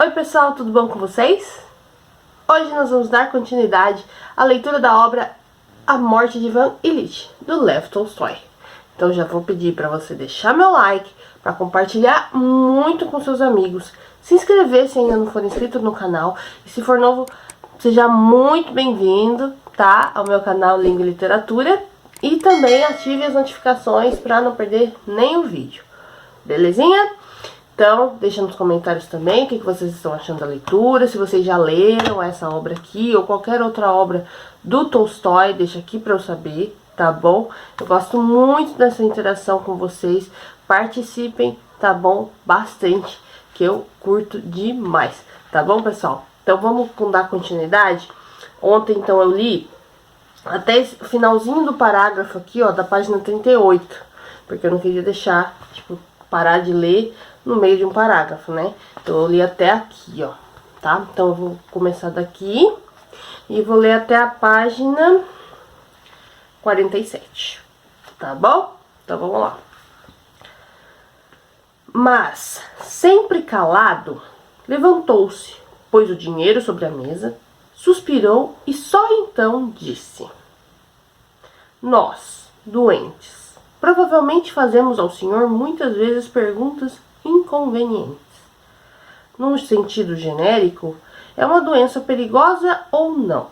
Oi pessoal, tudo bom com vocês? Hoje nós vamos dar continuidade à leitura da obra A Morte de Ivan Ilitch, do Lev Tolstói. Então já vou pedir para você deixar meu like, para compartilhar muito com seus amigos, se inscrever se ainda não for inscrito no canal, e se for novo, seja muito bem-vindo, tá? Ao meu canal Língua e Literatura, e também ative as notificações para não perder nenhum vídeo, belezinha? Então, deixa nos comentários também o que vocês estão achando da leitura, se vocês já leram essa obra aqui ou qualquer outra obra do Tolstói, deixa aqui para eu saber, tá bom? Eu gosto muito dessa interação com vocês, participem, tá bom? Bastante, que eu curto demais, tá bom, pessoal? Então, vamos dar continuidade? Ontem, então, eu li até esse finalzinho do parágrafo aqui, ó, da página 38, porque eu não queria deixar, tipo, parar de ler no meio de um parágrafo, né? Então eu li até aqui, ó, tá? Então eu vou começar daqui e vou ler até a página 47, tá bom? Então vamos lá. Mas, sempre calado, levantou-se, pôs o dinheiro sobre a mesa, suspirou e só então disse: nós, doentes, provavelmente fazemos ao senhor muitas vezes perguntas inconvenientes. No sentido genérico, é uma doença perigosa ou não?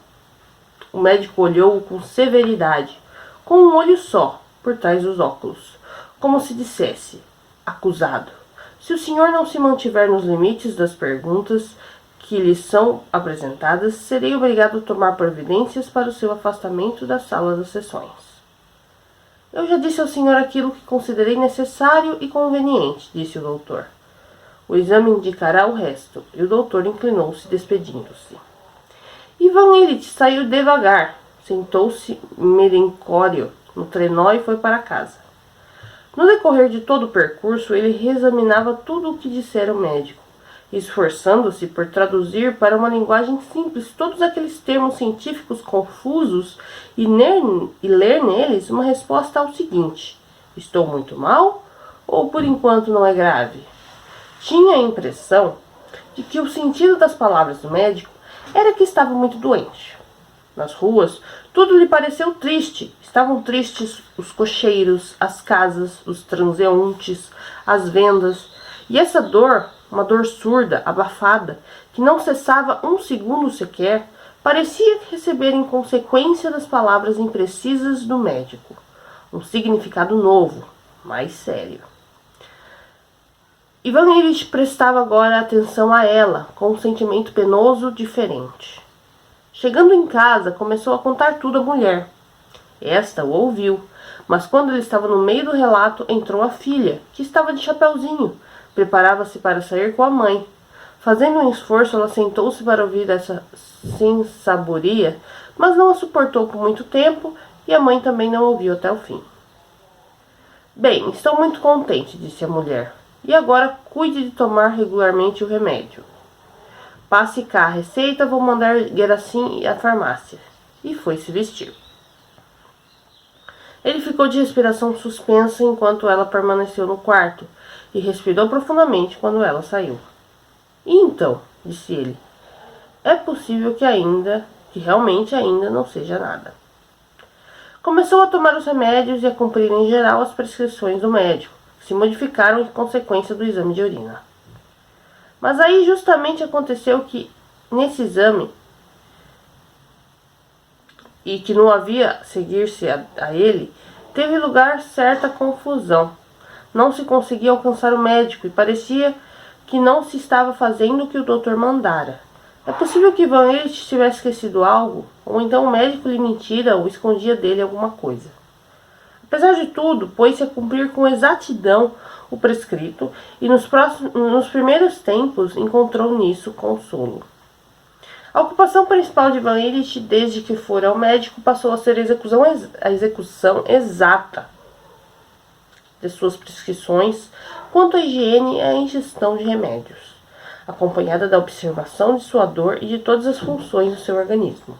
O médico olhou-o com severidade, com um olho só, por trás dos óculos, como se dissesse: acusado, se o senhor não se mantiver nos limites das perguntas que lhe são apresentadas, serei obrigado a tomar providências para o seu afastamento da sala das sessões. Eu já disse ao senhor aquilo que considerei necessário e conveniente, disse o doutor. O exame indicará o resto, e o doutor inclinou-se, despedindo-se. Ivan Ilitch saiu devagar, sentou-se merencório no trenó e foi para casa. No decorrer de todo o percurso, ele reexaminava tudo o que dissera o médico, esforçando-se por traduzir para uma linguagem simples todos aqueles termos científicos confusos e ler neles uma resposta ao seguinte: estou muito mal ou por enquanto não é grave? Tinha a impressão de que o sentido das palavras do médico era que estava muito doente. Nas ruas, tudo lhe pareceu triste. Estavam tristes os cocheiros, as casas, os transeuntes, as vendas. E essa dor, uma dor surda, abafada, que não cessava um segundo sequer, parecia receber em consequência das palavras imprecisas do médico um significado novo, mais sério. Ivan Ilitch prestava agora atenção a ela, com um sentimento penoso diferente. Chegando em casa, começou a contar tudo à mulher. Esta o ouviu, mas quando ele estava no meio do relato, entrou a filha, que estava de chapeuzinho. Preparava-se para sair com a mãe. Fazendo um esforço, ela sentou-se para ouvir essa sensaboria, mas não a suportou por muito tempo, e a mãe também não ouviu até o fim. Bem, estou muito contente, disse a mulher. E agora cuide de tomar regularmente o remédio. Passe cá a receita, vou mandar Gueracim à farmácia. E foi se vestir. Ele ficou de respiração suspensa enquanto ela permaneceu no quarto, e respirou profundamente quando ela saiu. E então, disse ele, é possível que realmente ainda não seja nada. Começou a tomar os remédios e a cumprir em geral as prescrições do médico, que se modificaram em consequência do exame de urina. Mas aí justamente aconteceu que, nesse exame, e que não havia seguir-se a ele, teve lugar certa confusão. Não se conseguia alcançar o médico e parecia que não se estava fazendo o que o doutor mandara. É possível que Ivan Ilitch tivesse esquecido algo, ou então o médico lhe mentira ou escondia dele alguma coisa. Apesar de tudo, pôs-se a cumprir com exatidão o prescrito e nos primeiros tempos encontrou nisso consolo. A ocupação principal de Ivan Ilitch, desde que fora ao médico, passou a ser a execução exata de suas prescrições quanto à higiene e à ingestão de remédios, acompanhada da observação de sua dor e de todas as funções do seu organismo.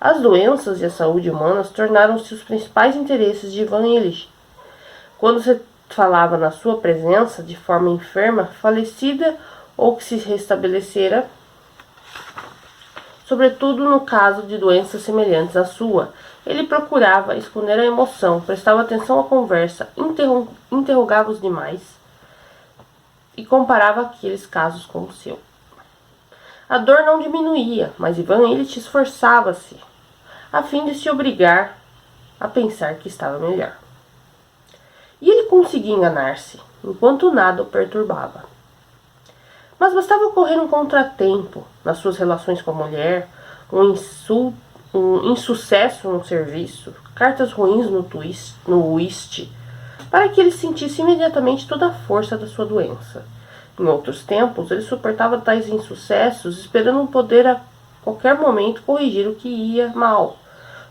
As doenças e a saúde humanas tornaram-se os principais interesses de Ivan Ilitch. Quando se falava na sua presença, de forma enferma, falecida ou que se restabelecera, sobretudo no caso de doenças semelhantes à sua. Ele procurava esconder a emoção, prestava atenção à conversa, interrogava os demais e comparava aqueles casos com o seu. A dor não diminuía, mas Ivan Ilitch esforçava-se, a fim de se obrigar a pensar que estava melhor. E ele conseguia enganar-se, enquanto nada o perturbava. Mas bastava ocorrer um contratempo nas suas relações com a mulher, um insucesso no serviço, cartas ruins no whist, para que ele sentisse imediatamente toda a força da sua doença. Em outros tempos, ele suportava tais insucessos, esperando poder a qualquer momento corrigir o que ia mal,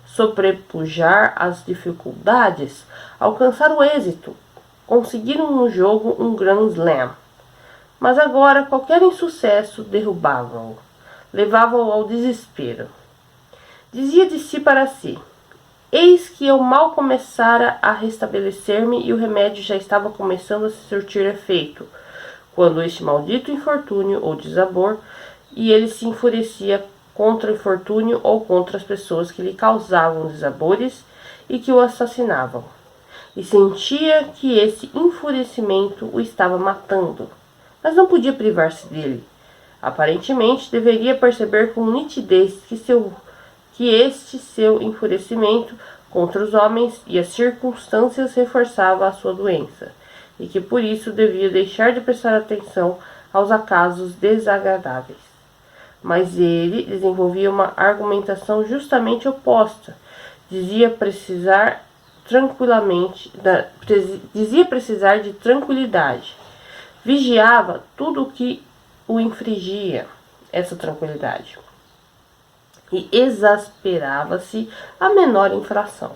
sobrepujar as dificuldades, alcançar o êxito, conseguir no jogo um Grand Slam. Mas agora qualquer insucesso derrubava-o, levava-o ao desespero. Dizia de si para si: eis que eu mal começara a restabelecer-me e o remédio já estava começando a surtir efeito, quando este maldito infortúnio ou desabor, e ele se enfurecia contra o infortúnio ou contra as pessoas que lhe causavam desabores e que o assassinavam, e sentia que esse enfurecimento o estava matando, mas não podia privar-se dele. Aparentemente, deveria perceber com nitidez que este seu enfurecimento contra os homens e as circunstâncias reforçava a sua doença, e que por isso devia deixar de prestar atenção aos acasos desagradáveis. Mas ele desenvolvia uma argumentação justamente oposta. Dizia precisar de tranquilidade. Vigiava tudo o que o infringia essa tranquilidade. E exasperava-se a menor infração.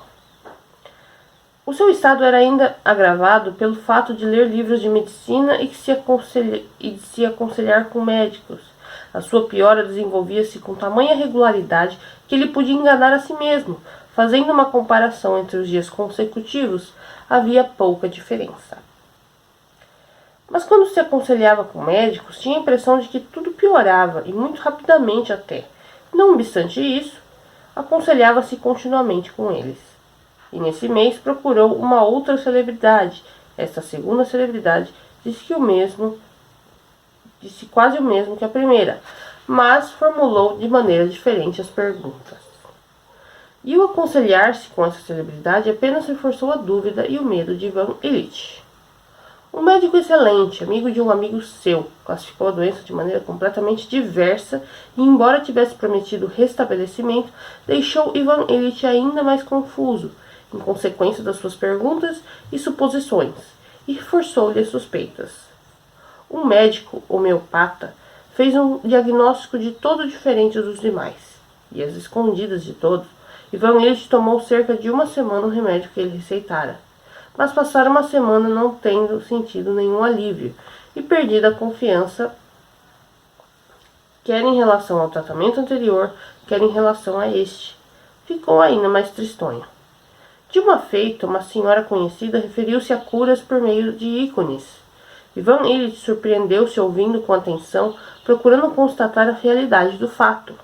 O seu estado era ainda agravado pelo fato de ler livros de medicina e de se aconselhar com médicos. A sua piora desenvolvia-se com tamanha regularidade que ele podia enganar a si mesmo. Fazendo uma comparação entre os dias consecutivos, havia pouca diferença. Mas quando se aconselhava com médicos, tinha a impressão de que tudo piorava, e muito rapidamente até. Não obstante isso, aconselhava-se continuamente com eles. E nesse mês procurou uma outra celebridade. Esta segunda celebridade disse quase o mesmo que a primeira, mas formulou de maneira diferente as perguntas. E o aconselhar-se com essa celebridade apenas reforçou a dúvida e o medo de Ivan Ilitch. Um médico excelente, amigo de um amigo seu, classificou a doença de maneira completamente diversa e, embora tivesse prometido restabelecimento, deixou Ivan Ilitch ainda mais confuso, em consequência das suas perguntas e suposições, e reforçou-lhe as suspeitas. Um médico homeopata fez um diagnóstico de todo diferente dos demais, e às escondidas de todos, Ivan Ilitch tomou cerca de uma semana o remédio que ele receitara. Mas passara uma semana não tendo sentido nenhum alívio, e perdida a confiança, quer em relação ao tratamento anterior, quer em relação a este. Ficou ainda mais tristonho. De uma feita, uma senhora conhecida referiu-se a curas por meio de ícones. Ivan Ilitch surpreendeu-se ouvindo com atenção, procurando constatar a realidade do fato.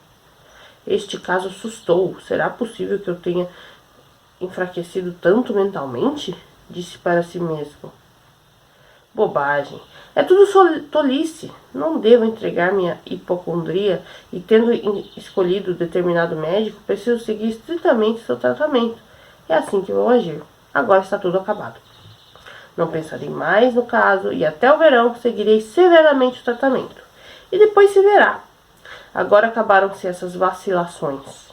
Este caso assustou-o. Será possível que eu tenha enfraquecido tanto mentalmente? Disse para si mesmo. Bobagem. É tudo tolice. Não devo entregar minha hipocondria e, tendo escolhido determinado médico, preciso seguir estritamente seu tratamento. É assim que vou agir. Agora está tudo acabado. Não pensarei mais no caso e até o verão seguirei severamente o tratamento. E depois se verá. Agora acabaram-se essas vacilações.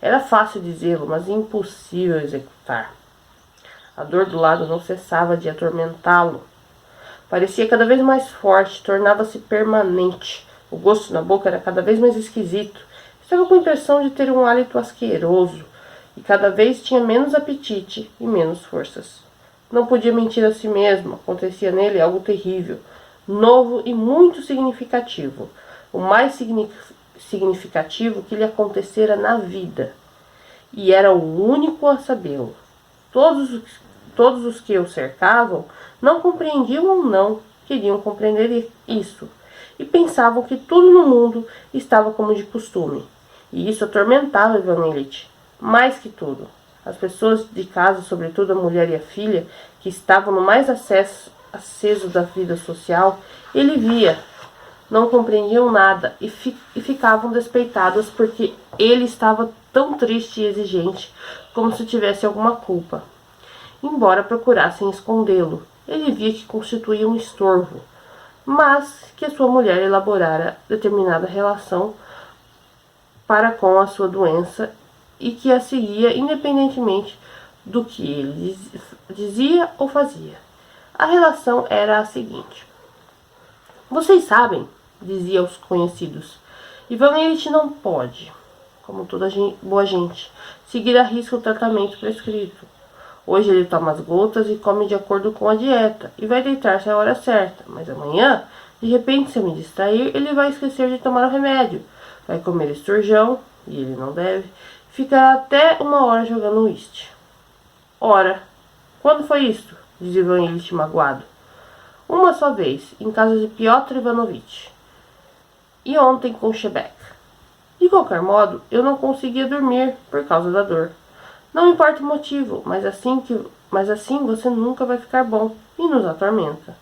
Era fácil dizê-lo, mas impossível executar. A dor do lado não cessava de atormentá-lo. Parecia cada vez mais forte, tornava-se permanente. O gosto na boca era cada vez mais esquisito. Estava com a impressão de ter um hálito asqueroso e cada vez tinha menos apetite e menos forças. Não podia mentir a si mesmo. Acontecia nele algo terrível, novo e muito significativo. O mais significativo que lhe acontecera na vida. E era o único a sabê-lo. Todos os que o cercavam não compreendiam ou não queriam compreender isso. e pensavam que tudo no mundo estava como de costume. E isso atormentava Ivan Ilitch. Mais que tudo, as pessoas de casa, sobretudo a mulher e a filha, que estavam no mais aceso da vida social, ele via, não compreendiam nada e ficavam despeitadas porque ele estava tão triste e exigente, como se tivesse alguma culpa. Embora procurassem escondê-lo, ele via que constituía um estorvo, mas que a sua mulher elaborara determinada relação para com a sua doença e que a seguia independentemente do que ele dizia ou fazia. A relação era a seguinte: vocês sabem, dizia aos conhecidos, Ivan Ilitch não pode, como toda boa gente, seguir à risca o tratamento prescrito. Hoje ele toma as gotas e come de acordo com a dieta e vai deitar-se à hora certa, mas amanhã, de repente, se eu me distrair, ele vai esquecer de tomar o remédio, vai comer esturjão, e ele não deve, ficará até 1 hora jogando whist. Ora, quando foi isto? Diz Ivan Ilitch magoado. Uma só vez, em casa de Piotr Ivanovitch. E ontem com Shebeck. De qualquer modo, eu não conseguia dormir por causa da dor. Não importa o motivo, mas assim você nunca vai ficar bom e nos atormenta.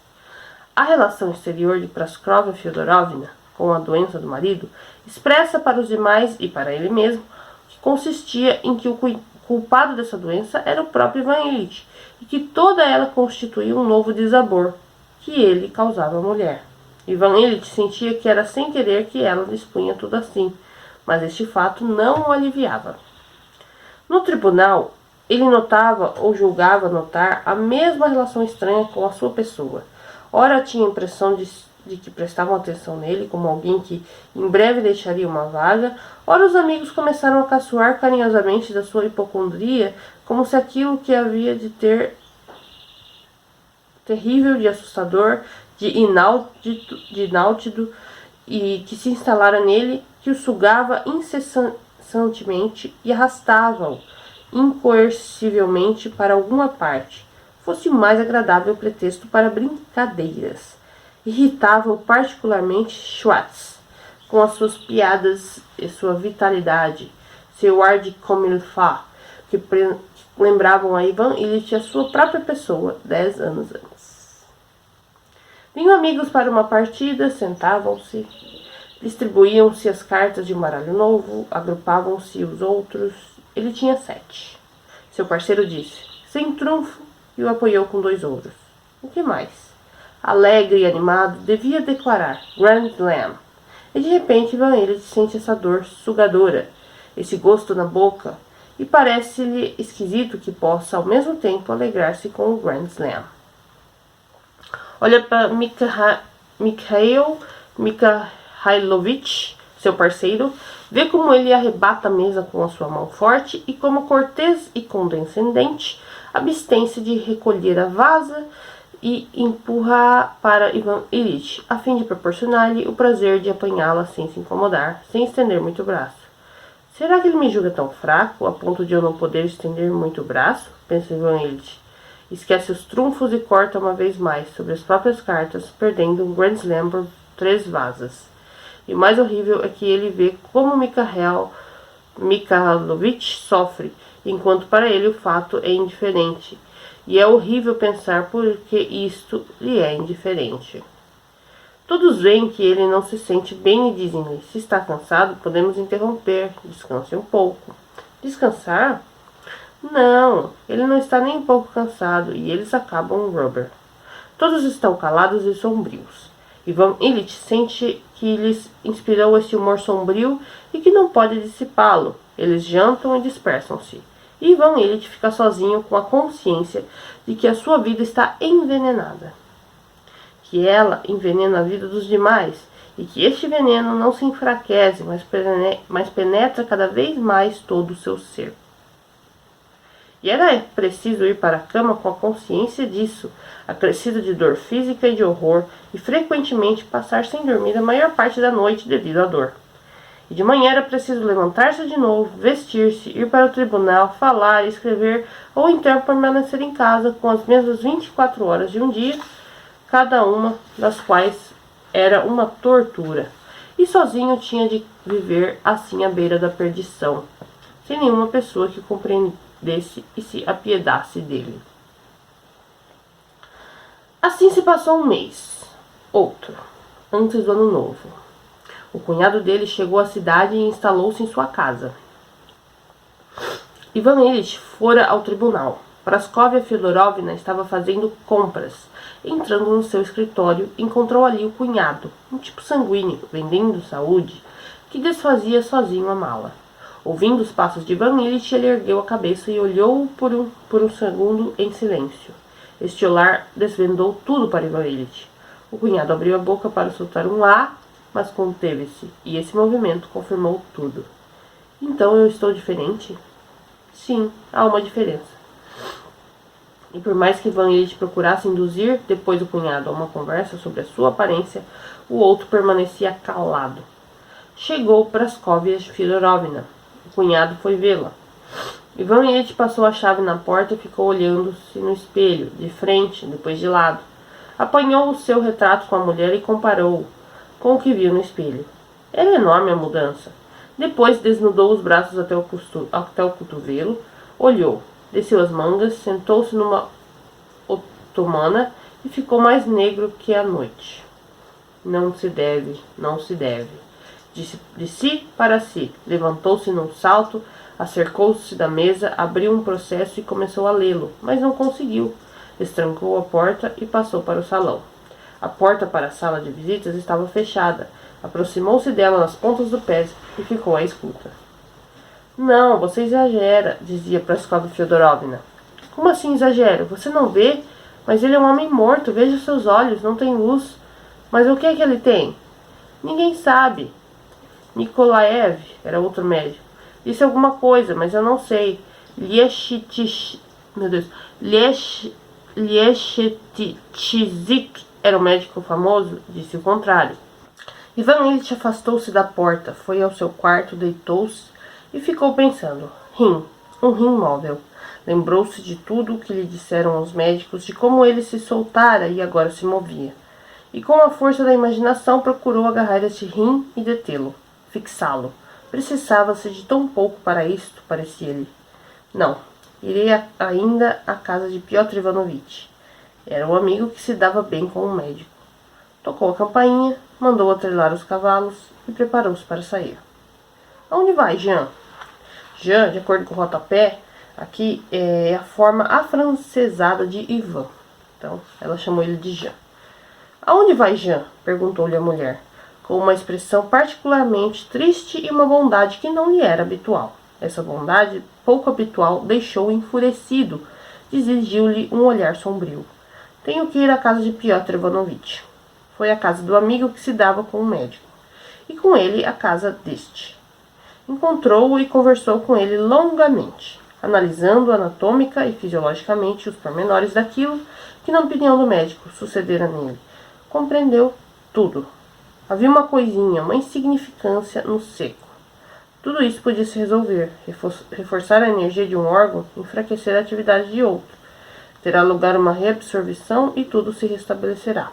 A relação exterior de Praskovia Fyodorovna com a doença do marido expressa para os demais e para ele mesmo que consistia em que o culpado dessa doença era o próprio Ivan Ilitch e que toda ela constituía um novo desabor que ele causava à mulher. Ivan Ilitch sentia que era sem querer que ela dispunha tudo assim, mas este fato não o aliviava. No tribunal, ele notava ou julgava notar a mesma relação estranha com a sua pessoa. Ora tinha a impressão de que prestavam atenção nele como alguém que em breve deixaria uma vaga, ora os amigos começaram a caçoar carinhosamente da sua hipocondria, como se aquilo que havia de ter terrível, de assustador, de ináltido e que se instalara nele, que o sugava incessantemente e arrastava-o incoercivelmente para alguma parte, fosse o mais agradável pretexto para brincadeiras. Irritava-o particularmente Schwartz, com as suas piadas e sua vitalidade, seu ar de comme il faut, que lembravam a Ivan Ilitch a sua própria pessoa 10 anos antes. Vinham amigos para uma partida, sentavam-se, distribuíam-se as cartas de um baralho novo, agrupavam-se os outros. Ele tinha 7. Seu parceiro disse, sem trunfo, e o apoiou com 2 ouros. O que mais? Alegre e animado, devia declarar Grand Slam. E de repente Ivan Ilitch sente essa dor sugadora, esse gosto na boca, e parece-lhe esquisito que possa ao mesmo tempo alegrar-se com o Grand Slam. Olha para Mikhail Mikhailovich, seu parceiro, vê como ele arrebata a mesa com a sua mão forte e como cortês e condescendente abstém-se de recolher a vasa e empurra para Ivan Ilitch, a fim de proporcionar-lhe o prazer de apanhá-la sem se incomodar, sem estender muito o braço. Será que ele me julga tão fraco, a ponto de eu não poder estender muito o braço? Pensa Ivan Ilitch. Esquece os trunfos e corta uma vez mais sobre as próprias cartas, perdendo um Grand Slam por 3 vasas. E o mais horrível é que ele vê como Mikhailovich sofre, enquanto para ele o fato é indiferente. E é horrível pensar por que isto lhe é indiferente. Todos veem que ele não se sente bem e dizem-lhe, se está cansado, podemos interromper, descanse um pouco. Descansar? Não, ele não está nem um pouco cansado e eles acabam um rubber. Todos estão calados e sombrios. Ivan Ilitch sente que lhes inspirou esse humor sombrio e que não pode dissipá-lo. Eles jantam e dispersam-se. E Ivan Ilitch fica sozinho com a consciência de que a sua vida está envenenada. Que ela envenena a vida dos demais e que este veneno não se enfraquece, mas penetra cada vez mais todo o seu ser. E era preciso ir para a cama com a consciência disso, acrescido de dor física e de horror, e frequentemente passar sem dormir a maior parte da noite devido à dor. E de manhã era preciso levantar-se de novo, vestir-se, ir para o tribunal, falar, escrever, ou então permanecer em casa com as mesmas 24 horas de um dia, cada uma das quais era uma tortura. E sozinho tinha de viver assim à beira da perdição, sem nenhuma pessoa que compreendesse e se apiedasse dele. Assim se passou um mês, outro, antes do ano novo. O cunhado dele chegou à cidade e instalou-se em sua casa. Ivan Ilitch fora ao tribunal. Praskovia Feodorovna estava fazendo compras. Entrando no seu escritório, encontrou ali o cunhado, um tipo sanguíneo, vendendo saúde, que desfazia sozinho a mala. Ouvindo os passos de Ivan Ilitch, ele ergueu a cabeça e olhou por um segundo em silêncio. Este olhar desvendou tudo para Ivan Ilitch. O cunhado abriu a boca para soltar um "ah", mas conteve-se, e esse movimento confirmou tudo. Então eu estou diferente? Sim, há uma diferença. E por mais que Ivan Ilitch procurasse induzir depois o cunhado a uma conversa sobre a sua aparência, o outro permanecia calado. Chegou Praskovia Feodorovna. O cunhado foi vê-la. Ivan Ilitch passou a chave na porta e ficou olhando-se no espelho, de frente, depois de lado. Apanhou o seu retrato com a mulher e comparou-o com o que viu no espelho. Era enorme a mudança. Depois desnudou os braços até o cotovelo, olhou, desceu as mangas, sentou-se numa otomana e ficou mais negro que a noite. Não se deve, não se deve. Disse de si para si. Levantou-se num salto, acercou-se da mesa, abriu um processo e começou a lê-lo, mas não conseguiu. Destrancou a porta e passou para o salão. A porta para a sala de visitas estava fechada. Aproximou-se dela nas pontas do pé e ficou à escuta. Não, você exagera, dizia Praskovia Feodorovna. Como assim exagero? Você não vê? Mas ele é um homem morto, veja seus olhos, não tem luz. Mas o que é que ele tem? Ninguém sabe. Nikolaev, era outro médico, disse alguma coisa, mas eu não sei. Lieshetizik era um médico famoso, disse o contrário. Ivan Ilitch afastou-se da porta, foi ao seu quarto, deitou-se e ficou pensando. Um rim móvel. Lembrou-se de tudo o que lhe disseram os médicos, de como ele se soltara e agora se movia. E com a força da imaginação procurou agarrar este rim e detê-lo, fixá-lo. Precisava-se de tão pouco para isto, parecia-lhe. Não, irei ainda à casa de Piotr Ivanovitch. Era um amigo que se dava bem com o médico. Tocou a campainha, mandou atrelar os cavalos e preparou-se para sair. Aonde vai, Jean? Jean, de acordo com o rodapé, aqui é a forma afrancesada de Ivan. Então, ela chamou ele de Jean. Aonde vai, Jean? Perguntou-lhe a mulher, com uma expressão particularmente triste e uma bondade que não lhe era habitual. Essa bondade, pouco habitual, deixou-o enfurecido, exigiu-lhe um olhar sombrio. Tenho que ir à casa de Piotr Ivanovitch. Foi à casa do amigo que se dava com o médico, e com ele à casa deste. Encontrou-o e conversou com ele longamente, analisando anatômica e fisiologicamente os pormenores daquilo que, na opinião do médico, sucedera nele. Compreendeu tudo. Havia uma coisinha, uma insignificância no seco. Tudo isso podia se resolver, reforçar a energia de um órgão, enfraquecer a atividade de outro. Terá lugar uma reabsorção e tudo se restabelecerá.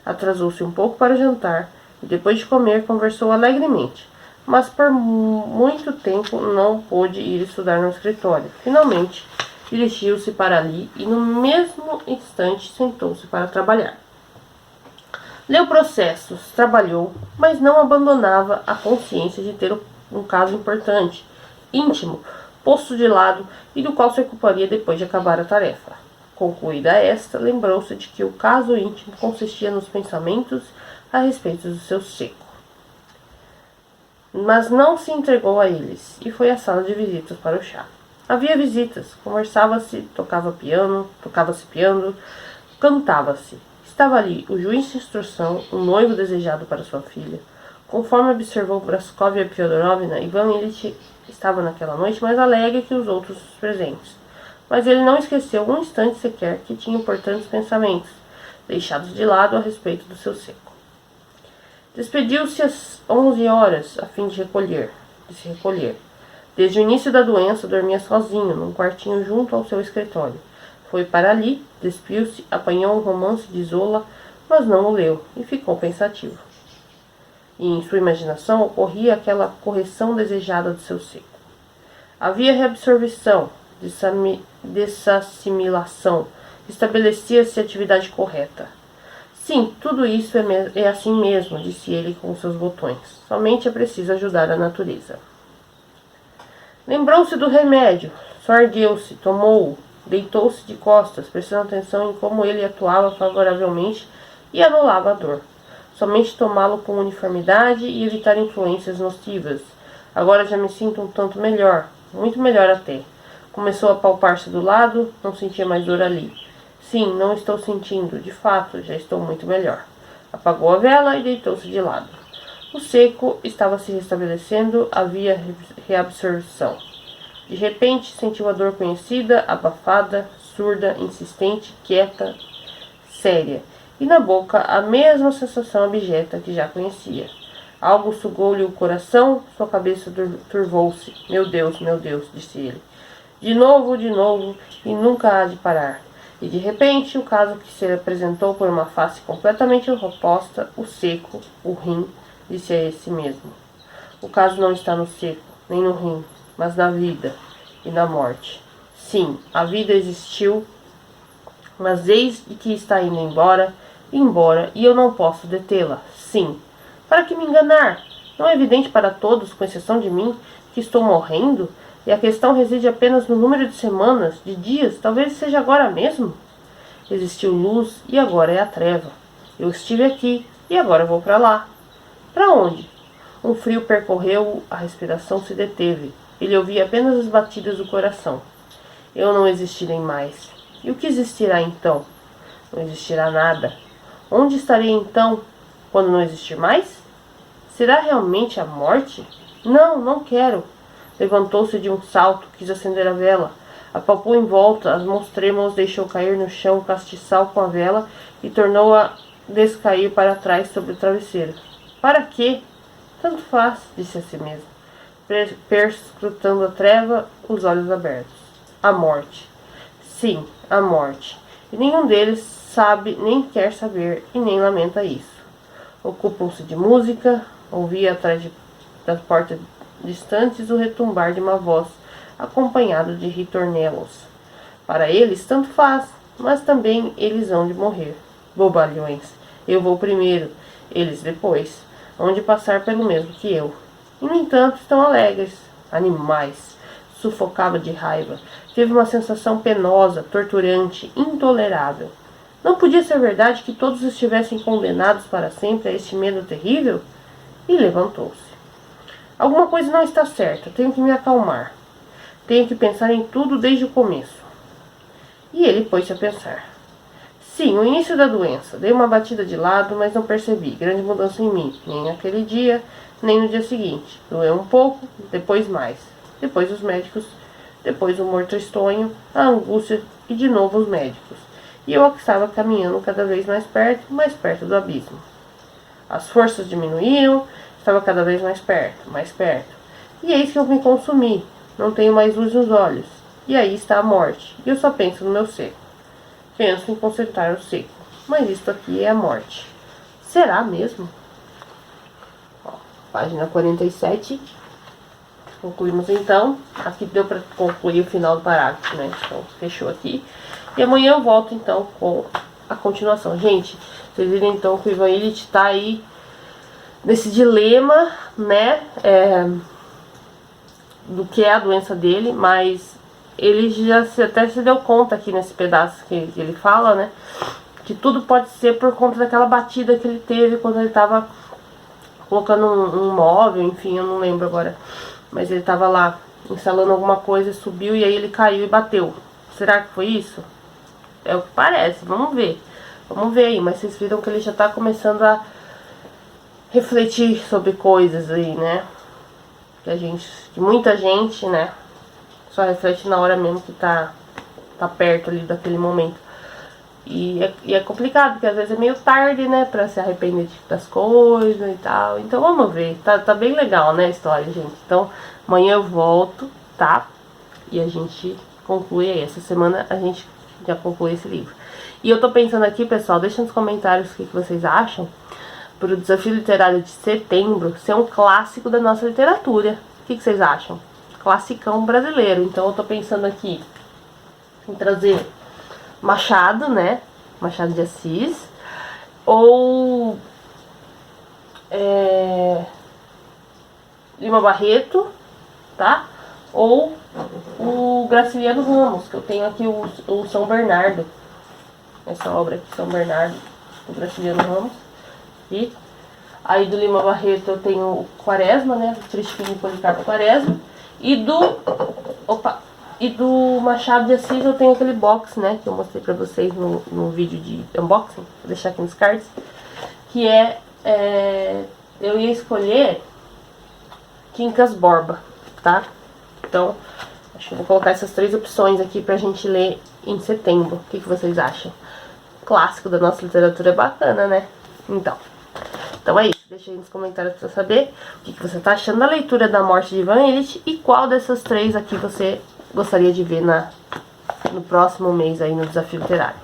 Atrasou-se um pouco para o jantar e, depois de comer, conversou alegremente, mas por muito tempo não pôde ir estudar no escritório. Finalmente, dirigiu-se para ali e, no mesmo instante, sentou-se para trabalhar. Leu processos, trabalhou, mas não abandonava a consciência de ter um caso importante, íntimo, posto de lado e do qual se ocuparia depois de acabar a tarefa. Concluída esta, lembrou-se de que o caso íntimo consistia nos pensamentos a respeito do seu seco. Mas não se entregou a eles e foi à sala de visitas para o chá. Havia visitas, conversava-se, tocava-se piano, cantava-se. Estava ali o juiz de instrução, o noivo desejado para sua filha. Conforme observou Praskovia Feodorovna, Ivan Ilitch estava naquela noite mais alegre que os outros presentes. Mas ele não esqueceu um instante sequer que tinha importantes pensamentos, deixados de lado a respeito do seu seco. Despediu-se às 11 horas, a fim de se recolher. Desde o início da doença, dormia sozinho, num quartinho junto ao seu escritório. Foi para ali, despiu-se, apanhou um romance de Zola, mas não o leu e ficou pensativo. E em sua imaginação ocorria aquela correção desejada do seu seco. Havia reabsorção, desassimilação, estabelecia-se a atividade correta. Sim, tudo isso é assim mesmo, disse ele com seus botões. Somente é preciso ajudar a natureza. Lembrou-se do remédio, só ergueu-se, tomou-o, deitou-se de costas, prestando atenção em como ele atuava favoravelmente e anulava a dor. Somente tomá-lo com uniformidade e evitar influências nocivas. Agora já me sinto um tanto melhor, muito melhor até. Começou a palpar-se do lado, não sentia mais dor ali. Sim, não estou sentindo, de fato, já estou muito melhor. Apagou a vela e deitou-se de lado. O seco estava se restabelecendo, havia reabsorção. De repente, sentiu a dor conhecida, abafada, surda, insistente, quieta, séria. E na boca a mesma sensação abjeta que já conhecia. Algo sugou-lhe o coração, sua cabeça turvou-se. Meu Deus, disse ele. De novo, e nunca há de parar. E de repente, o caso que se apresentou por uma face completamente oposta, o seco, o rim, disse a si mesmo. O caso não está no seco, nem no rim, mas na vida e na morte. Sim, a vida existiu, mas eis que está indo embora, e eu não posso detê-la. Sim. Para que me enganar? Não é evidente para todos, com exceção de mim, que estou morrendo? E a questão reside apenas no número de semanas, de dias, talvez seja agora mesmo. Existiu luz e agora é a treva. Eu estive aqui e agora vou para lá. Para onde? Um frio percorreu, a respiração se deteve. Ele ouvia apenas as batidas do coração. Eu não existirei mais. E o que existirá então? Não existirá nada. Onde estarei então, quando não existir mais? Será realmente a morte? Não, não quero. Levantou-se de um salto, quis acender a vela. Apalpou em volta, as mãos trêmulas deixou cair no chão o castiçal com a vela e tornou-a descair para trás sobre o travesseiro. Para quê? Tanto faz, disse a si mesmo, perscrutando a treva, os olhos abertos. A morte. Sim, a morte. E nenhum deles sabe, nem quer saber, e nem lamenta isso. Ocupam-se de música, ouvia atrás das portas distantes o retumbar de uma voz, acompanhado de ritornelos. Para eles, tanto faz, mas também eles hão de morrer. Bobalhões. Eu vou primeiro, eles depois. Hão de passar pelo mesmo que eu. E, no entanto, estão alegres. Animais. Sufocava de raiva. Teve uma sensação penosa, torturante, intolerável. Não podia ser verdade que todos estivessem condenados para sempre a este medo terrível? E levantou-se. Alguma coisa não está certa, tenho que me acalmar. Tenho que pensar em tudo desde o começo. E ele pôs-se a pensar. Sim, o início da doença. Dei uma batida de lado, mas não percebi grande mudança em mim, nem naquele dia, nem no dia seguinte. Doeu um pouco, depois mais. Depois os médicos, depois o humor tristonho, a angústia e de novo os médicos. E eu estava caminhando cada vez mais perto do abismo. As forças diminuíam, estava cada vez mais perto. E eis que eu me consumi, não tenho mais luz nos olhos. E aí está a morte, e eu só penso no meu seco. Penso em consertar o seco, mas isto aqui é a morte. Será mesmo? Ó, página 47. Concluímos então. Aqui deu para concluir o final do parágrafo, né? Então, fechou aqui. E amanhã eu volto então com a continuação. Gente, vocês viram então que o Ivan Illich tá aí nesse dilema, né? Do que é a doença dele, mas ele já até se deu conta aqui nesse pedaço que ele fala, né? Que tudo pode ser por conta daquela batida que ele teve quando ele tava colocando um móvel, enfim, eu não lembro agora. Mas ele tava lá instalando alguma coisa, subiu e aí ele caiu e bateu. Será que foi isso? É o que parece, vamos ver. Vamos ver aí, mas vocês viram que ele já tá começando a refletir sobre coisas aí, né? Que muita gente, né? Só reflete na hora mesmo que tá perto ali daquele momento. E é complicado, porque às vezes é meio tarde, né? Pra se arrepender das coisas e tal. Então vamos ver. Tá bem legal, né, a história, gente. Então amanhã eu volto, tá? E a gente conclui aí. Essa semana a gente já concluí esse livro. E eu tô pensando aqui, pessoal, deixa nos comentários o que vocês acham, pro Desafio Literário de Setembro ser um clássico da nossa literatura. O que vocês acham? Classicão brasileiro. Então eu tô pensando aqui em trazer Machado, né? Machado de Assis. Ou Lima Barreto, tá? Ou o Graciliano Ramos, que eu tenho aqui o São Bernardo. Essa obra aqui, São Bernardo, do Graciliano Ramos. E aí do Lima Barreto eu tenho o Quaresma, né? O Tristinho Policarpo Quaresma. E do Machado de Assis eu tenho aquele box, né? Que eu mostrei pra vocês no vídeo de unboxing. Vou deixar aqui nos cards. Que eu ia escolher Quincas Borba, tá? Então, acho que eu vou colocar essas 3 opções aqui pra gente ler em setembro. O que vocês acham? Clássico da nossa literatura é bacana, né? Então é isso. Deixa aí nos comentários pra saber o que você tá achando da leitura da Morte de Ivan Illich e qual dessas 3 aqui você gostaria de ver no próximo mês aí no Desafio Literário.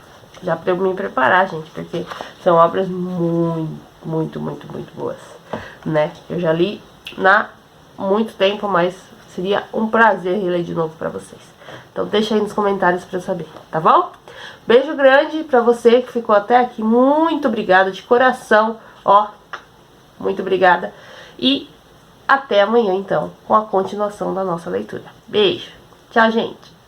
Já pra eu me preparar, gente, porque são obras muito boas, né? Eu já li há muito tempo, mas seria um prazer reler de novo pra vocês. Então deixa aí nos comentários pra eu saber, tá bom? Beijo grande pra você que ficou até aqui. Muito obrigada de coração, ó. Muito obrigada. E até amanhã, então, com a continuação da nossa leitura. Beijo. Tchau, gente.